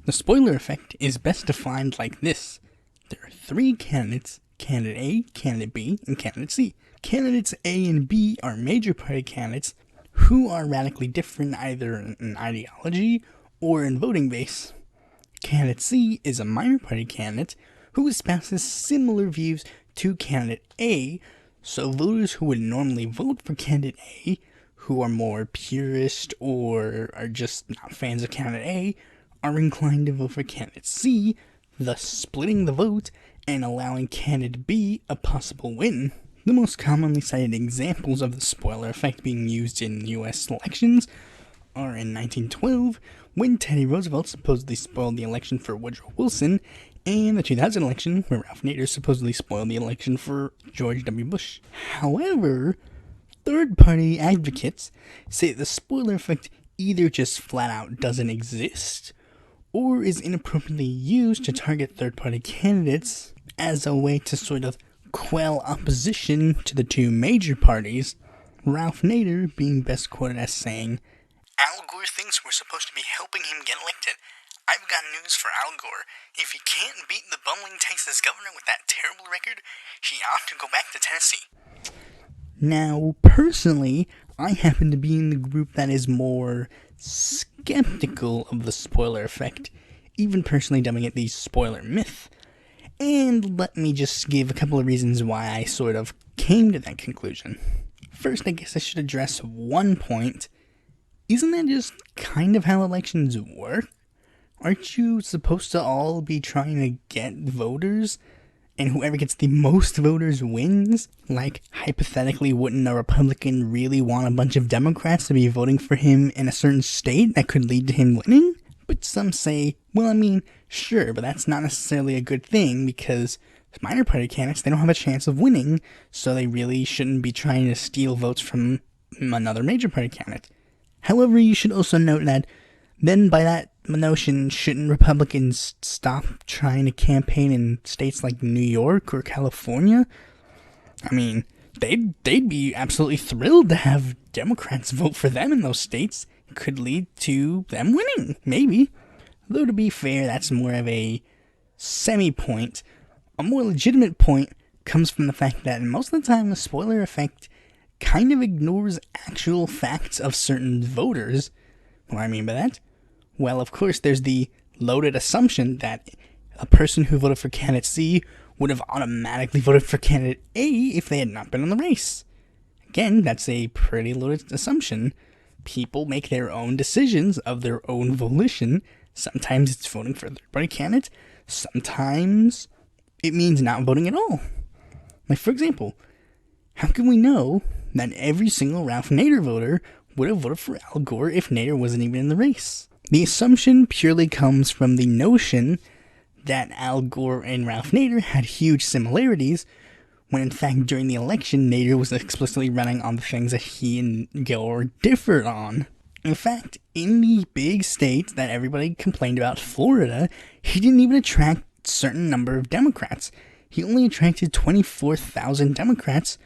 The spoiler effect is best defined like this. There are three candidates, candidate A, candidate B, and candidate C. Candidates A and B are major party candidates who are radically different either in ideology or in voting base. Candidate C is a minor party candidate who espouses similar views to candidate A, so voters who would normally vote for candidate A, who are more purist or are just not fans of candidate A, are inclined to vote for candidate C, thus splitting the vote and allowing candidate B a possible win. The most commonly cited examples of the spoiler effect being used in US elections are in 1912, when Teddy Roosevelt supposedly spoiled the election for Woodrow Wilson, and the 2000 election, where Ralph Nader supposedly spoiled the election for George W. Bush. However, third-party advocates say the spoiler effect either just flat out doesn't exist, or is inappropriately used to target third-party candidates as a way to sort of quell opposition to the two major parties, Ralph Nader being best quoted as saying, "Al Gore thinks we're supposed to be helping him get elected. I've got news for Al Gore. If he can't beat the bumbling Texas governor with that terrible record, he ought to go back to Tennessee." Now, personally, I happen to be in the group that is more skeptical of the spoiler effect, even personally dubbing it the spoiler myth. And let me just give a couple of reasons why I sort of came to that conclusion. First, I guess I should address one point. Isn't that just kind of how elections work? Aren't you supposed to all be trying to get voters? And whoever gets the most voters wins? Like, hypothetically, wouldn't a Republican really want a bunch of Democrats to be voting for him in a certain state that could lead to him winning? But some say, well, I mean, sure, but that's not necessarily a good thing because minor party candidates, they don't have a chance of winning, so they really shouldn't be trying to steal votes from another major party candidate. However, you should also note that then by that notion, shouldn't Republicans stop trying to campaign in states like New York or California? I mean, they'd be absolutely thrilled to have Democrats vote for them in those states. It could lead to them winning, maybe. Though to be fair, that's more of a semi-point. A more legitimate point comes from the fact that most of the time the spoiler effect kind of ignores actual facts of certain voters. What do I mean by that? Well, of course, there's the loaded assumption that a person who voted for candidate C would have automatically voted for candidate A if they had not been in the race. Again, that's a pretty loaded assumption. People make their own decisions of their own volition. Sometimes it's voting for a third-party candidate. Sometimes it means not voting at all. Like, for example, how can we know that every single Ralph Nader voter would have voted for Al Gore if Nader wasn't even in the race? The assumption purely comes from the notion that Al Gore and Ralph Nader had huge similarities, when in fact during the election Nader was explicitly running on the things that he and Gore differed on. In fact, in the big state that everybody complained about, Florida, he didn't even attract a certain number of Democrats. He only attracted 24,000 Democrats,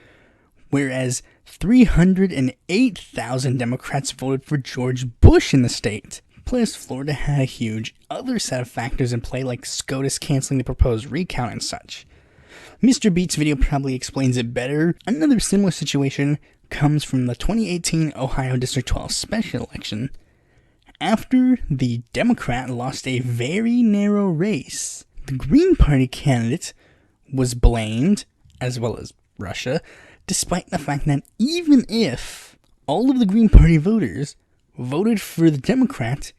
whereas 308,000 Democrats voted for George Bush in the state. Plus, Florida had a huge other set of factors in play, like SCOTUS canceling the proposed recount and such. Mr. Beat's video probably explains it better. Another similar situation comes from the 2018 Ohio District 12 special election. After the Democrat lost a very narrow race, the Green Party candidate was blamed, as well as Russia, despite the fact that even if all of the Green Party voters voted for the Democrat,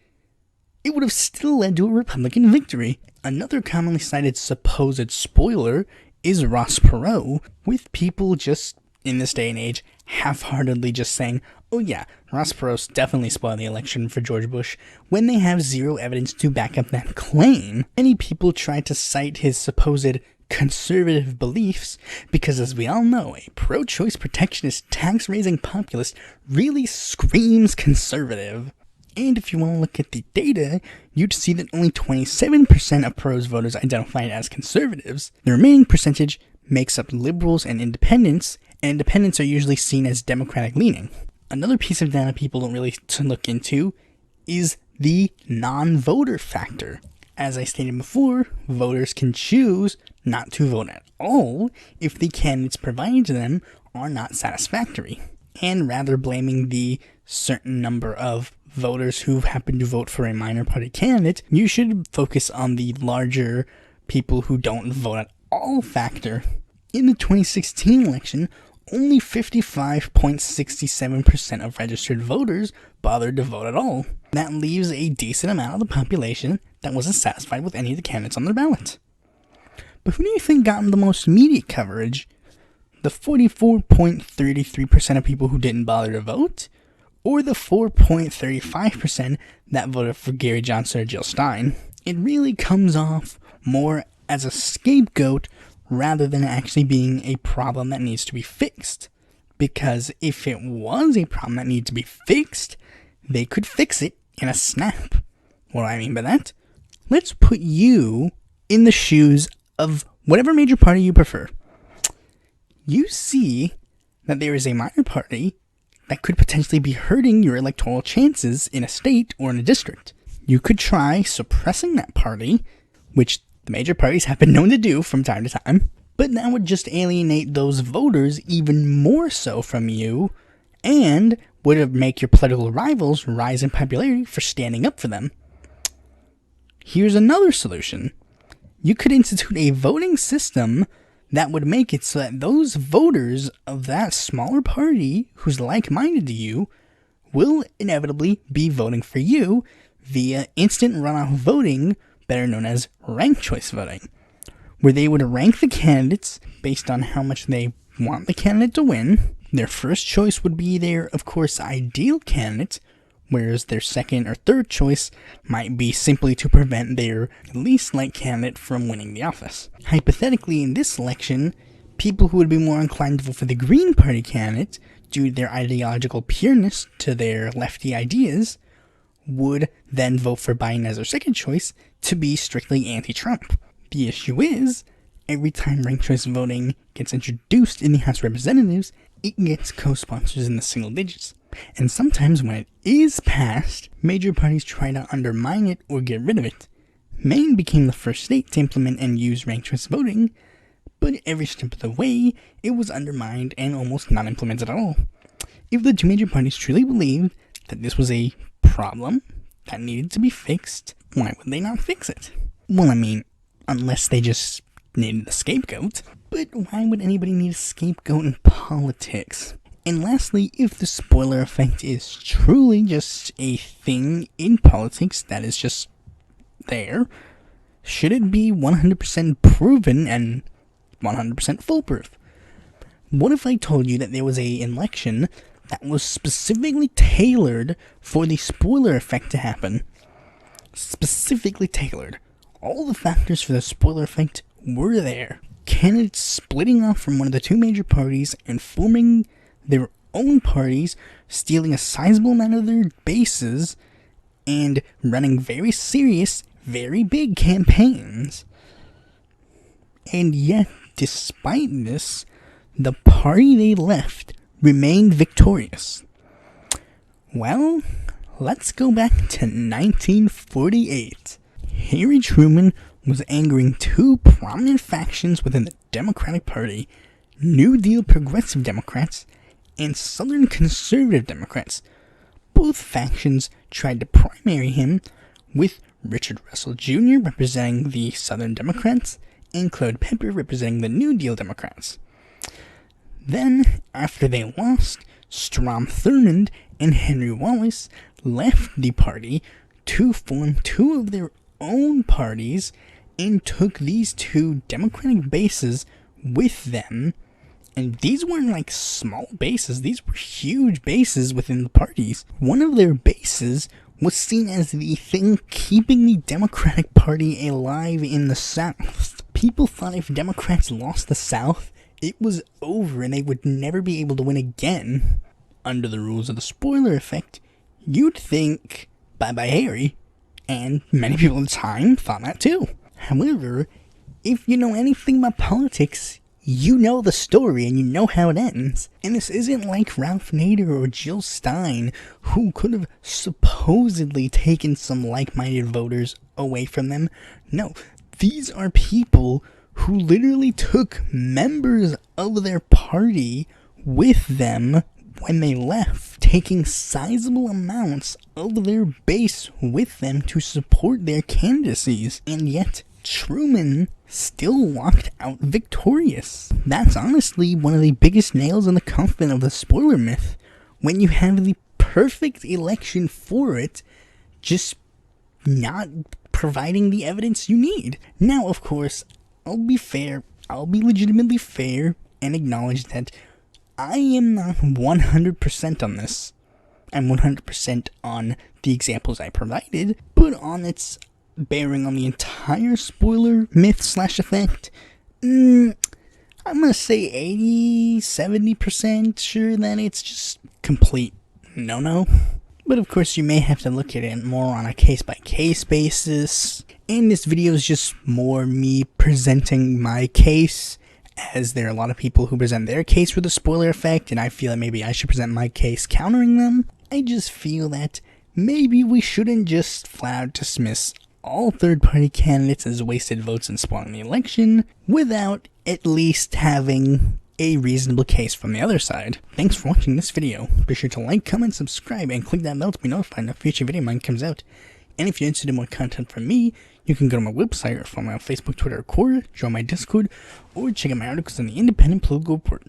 it would have still led to a Republican victory. Another commonly cited supposed spoiler is Ross Perot, with people just, in this day and age, half-heartedly just saying, oh yeah, Ross Perot definitely spoiled the election for George Bush, when they have zero evidence to back up that claim. Many people try to cite his supposed conservative beliefs because, as we all know, a pro-choice protectionist tax-raising populist really screams conservative. And if you want to look at the data, you'd see that only 27% of Perot's voters identified as conservatives. The remaining percentage makes up liberals and independents are usually seen as Democratic-leaning. Another piece of data people don't really look into is the non-voter factor. As I stated before, voters can choose not to vote at all if the candidates provided to them are not satisfactory, and rather blaming the certain number of voters who happen to vote for a minor party candidate, you should focus on the larger people who don't vote at all factor. In the 2016 election, only 55.67% of registered voters bothered to vote at all. That leaves a decent amount of the population that wasn't satisfied with any of the candidates on their ballot. But who do you think got the most media coverage? The 44.33% of people who didn't bother to vote? Or the 4.35% that voted for Gary Johnson or Jill Stein? It really comes off more as a scapegoat rather than actually being a problem that needs to be fixed. Because if it was a problem that needed to be fixed, they could fix it in a snap. What do I mean by that? Let's put you in the shoes of whatever major party you prefer. You see that there is a minor party that could potentially be hurting your electoral chances in a state or in a district. You could try suppressing that party, which the major parties have been known to do from time to time, but that would just alienate those voters even more so from you, and would make your political rivals rise in popularity for standing up for them. Here's another solution. You could institute a voting system that would make it so that those voters of that smaller party who's like-minded to you will inevitably be voting for you via instant runoff voting, better known as ranked choice voting, where they would rank the candidates based on how much they want the candidate to win. Their first choice would be their, of course, ideal candidate, whereas their second or third choice might be simply to prevent their least liked candidate from winning the office. Hypothetically, in this election, people who would be more inclined to vote for the Green Party candidate due to their ideological pureness to their lefty ideas would then vote for Biden as their second choice to be strictly anti-Trump. The issue is, every time ranked choice voting gets introduced in the House of Representatives, it gets co-sponsors in the single digits. And sometimes when it is passed, major parties try to undermine it or get rid of it. Maine became the first state to implement and use ranked choice voting, but every step of the way, it was undermined and almost not implemented at all. If the two major parties truly believed that this was a problem that needed to be fixed, why would they not fix it? Well, I mean, unless they just needed a scapegoat. But why would anybody need a scapegoat in politics? And lastly, if the spoiler effect is truly just a thing in politics that is just there, should it be 100% proven and 100% foolproof? What if I told you that there was an election that was specifically tailored for the spoiler effect to happen? Specifically tailored. All the factors for the spoiler effect were there. Candidates splitting off from one of the two major parties and forming their own parties, stealing a sizable amount of their bases, and running very serious, very big campaigns. And yet, despite this, the party they left remained victorious. Well, let's go back to 1948. Harry Truman was angering two prominent factions within the Democratic Party, New Deal Progressive Democrats and Southern Conservative Democrats. Both factions tried to primary him, with Richard Russell Jr. representing the Southern Democrats and Claude Pepper representing the New Deal Democrats. Then, after they lost, Strom Thurmond and Henry Wallace left the party to form two of their own parties and took these two Democratic bases with them. And these weren't like small bases, these were huge bases within the parties. One of their bases was seen as the thing keeping the Democratic Party alive in the South. People thought if Democrats lost the South, it was over and they would never be able to win again. Under the rules of the spoiler effect, you'd think, bye-bye Harry, and many people at the time thought that too. However, if you know anything about politics, you know the story and you know how it ends. And this isn't like Ralph Nader or Jill Stein, who could have supposedly taken some like-minded voters away from them. No, these are people who literally took members of their party with them when they left, taking sizable amounts of their base with them to support their candidacies, and yet Truman still walked out victorious. That's honestly one of the biggest nails in the coffin of the spoiler myth, when you have the perfect election for it, just not providing the evidence you need. Now, of course, I'll be fair, I'll be legitimately fair and acknowledge that I am not 100% on this. I'm 100% on the examples I provided, but on its bearing on the entire spoiler myth / effect, I'm gonna say 80-70% sure that it's just complete no-no. But of course, you may have to look at it more on a case-by-case basis, and this video is just more me presenting my case, as there are a lot of people who present their case for the spoiler effect, and I feel that maybe I should present my case countering them. I just feel that maybe we shouldn't just flat out dismiss all third-party candidates as wasted votes and spoiling the election, without at least having a reasonable case from the other side. Thanks for watching this video. Be sure to like, comment, subscribe, and click that bell to be notified when a future video of mine comes out. And if you're interested in more content from me, you can go to my website or follow me on Facebook, Twitter, or Quora, join my Discord, or check out my articles in the Independent Political Report.